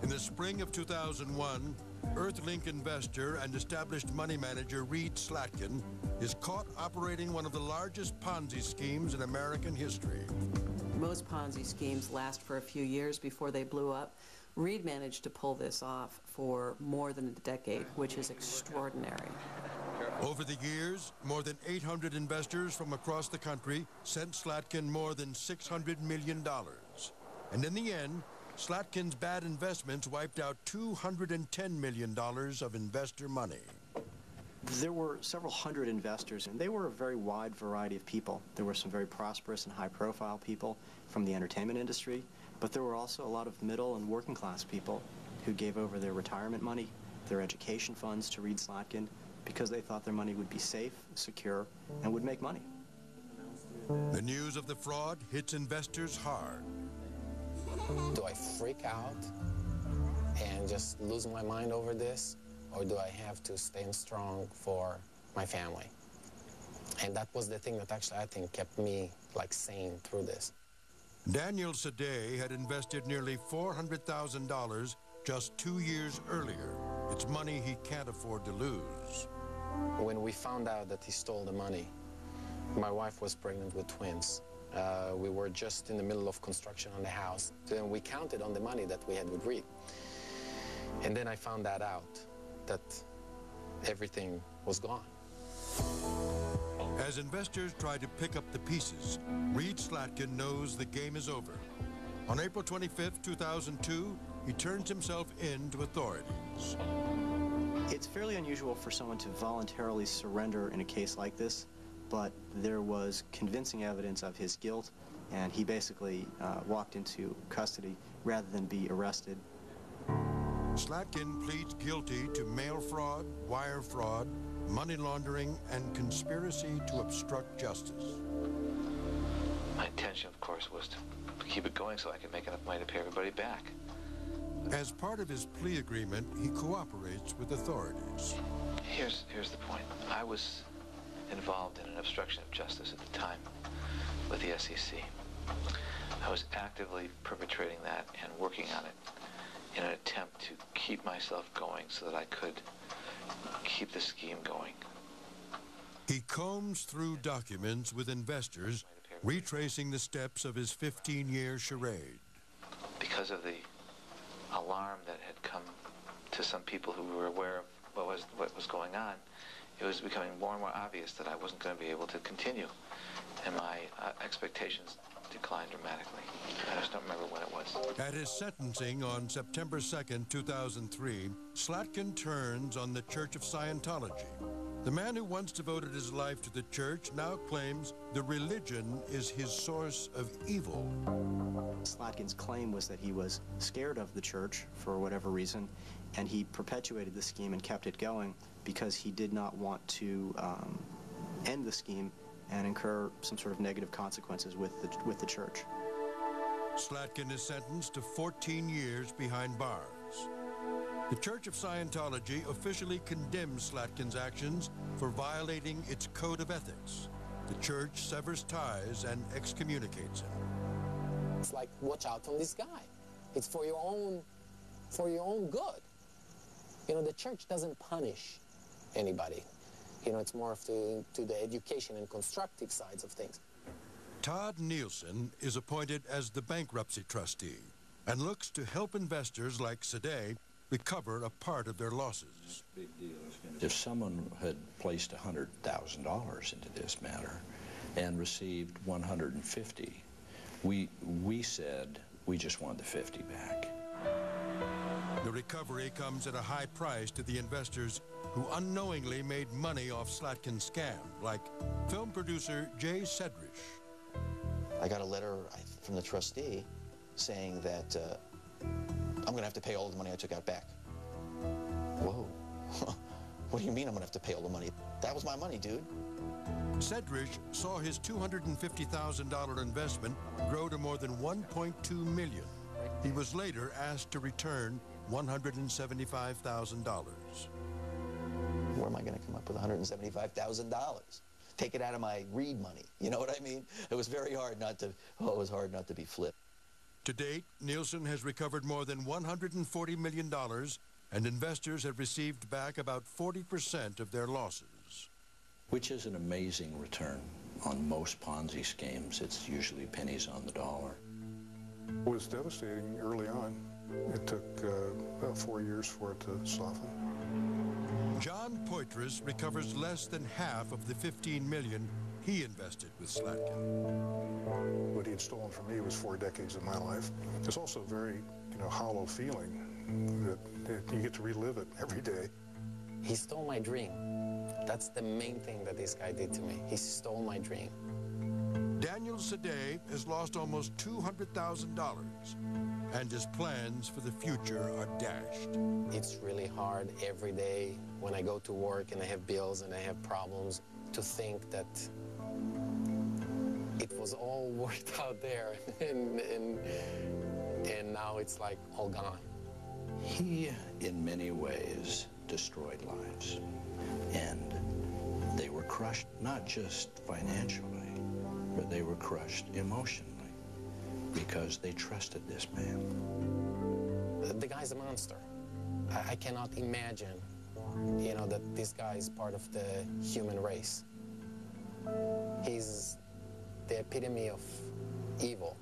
In the spring of 2001, Earthlink investor and established money manager Reed Slatkin is caught operating one of the largest Ponzi schemes in American history. Most Ponzi schemes last for a few years before they blew up. Reed managed to pull this off for more than a decade, which is extraordinary. Over the years, more than 800 investors from across the country sent Slatkin more than $600 million. And in the end, Slatkin's bad investments wiped out $210 million of investor money. There were several hundred investors, and they were a very wide variety of people. There were some very prosperous and high-profile people from the entertainment industry, but there were also a lot of middle and working-class people who gave over their retirement money, their education funds to Reed Slatkin, because they thought their money would be safe, secure, and would make money. The news of the fraud hits investors hard. Do I freak out and just lose my mind over this, or do I have to stand strong for my family? And that was the thing that actually I think kept me like sane through this. Daniel Sadeh had invested nearly $400,000 just 2 years earlier. It's money he can't afford to lose. When we found out that he stole the money, my wife was pregnant with twins. We were just in the middle of construction on the house. Then we counted on the money that we had with Reed. And then I found that out, that everything was gone. As investors try to pick up the pieces, Reed Slatkin knows the game is over. On April 25, 2002, he turns himself in to authorities. It's fairly unusual for someone to voluntarily surrender in a case like this, but there was convincing evidence of his guilt, and he basically walked into custody rather than be arrested. Slatkin pleads guilty to mail fraud, wire fraud, money laundering, and conspiracy to obstruct justice. My intention, of course, was to keep it going so I could make enough money to pay everybody back. As part of his plea agreement, he cooperates with authorities. Here's the point. I was involved in an obstruction of justice at the time with the SEC. I was actively perpetrating that and working on it in an attempt to keep myself going so that I could keep the scheme going. He combs through documents with investors, retracing the steps of his 15-year charade. Because of the alarm that had come to some people who were aware of what was going on, it was becoming more and more obvious that I wasn't going to be able to continue, and my expectations declined dramatically. I just don't remember when it was. At his sentencing on September 2nd, 2003, Slatkin turns on the Church of Scientology. The man who once devoted his life to the church now claims the religion is his source of evil. Slatkin's claim was that he was scared of the church for whatever reason, and he perpetuated the scheme and kept it going because he did not want to end the scheme and incur some sort of negative consequences with the church. Slatkin is sentenced to 14 years behind bars. The Church of Scientology officially condemns Slatkin's actions for violating its code of ethics. The church severs ties and excommunicates him. It's like, watch out from this guy. It's for your own good. You know, the church doesn't punish anybody. You know, it's more to the education and constructive sides of things. Todd Nielsen is appointed as the bankruptcy trustee and looks to help investors like Sadeh recover a part of their losses. If someone had placed $100,000 into this matter and received $150,000, we said we just wanted the $50,000 back. The recovery comes at a high price to the investors who unknowingly made money off Slatkin's scam, like film producer Jay Sedrish. I got a letter from the trustee saying that I'm going to have to pay all the money I took out back. Whoa. What do you mean I'm going to have to pay all the money? That was my money, dude. Sedrish saw his $250,000 investment grow to more than $1.2 million. He was later asked to return $175,000. Where am I going to come up with $175,000? Take it out of my Reed money. You know what I mean? It was very hard not to, it was hard not to be flipped. To date, Nielsen has recovered more than $140 million, and investors have received back about 40% of their losses. Which is an amazing return. On most Ponzi schemes, it's usually pennies on the dollar. It was devastating early on. It took about 4 years for it to soften. John Poitras recovers less than half of the $15 million he invested with Slatkin. What he had stolen from me was 4 decades of my life. It's also a very, hollow feeling that you get to relive it every day. He stole my dream. That's the main thing that this guy did to me. He stole my dream. Daniel Sadeh has lost almost $200,000, and his plans for the future are dashed. It's really hard every day when I go to work and I have bills and I have problems to think that it was all worked out there and now it's like all gone. He, in many ways, destroyed lives. And they were crushed, not just financially, but they were crushed emotionally because they trusted this man. The guy's a monster. I cannot imagine, that this guy is part of the human race. He's the epitome of evil.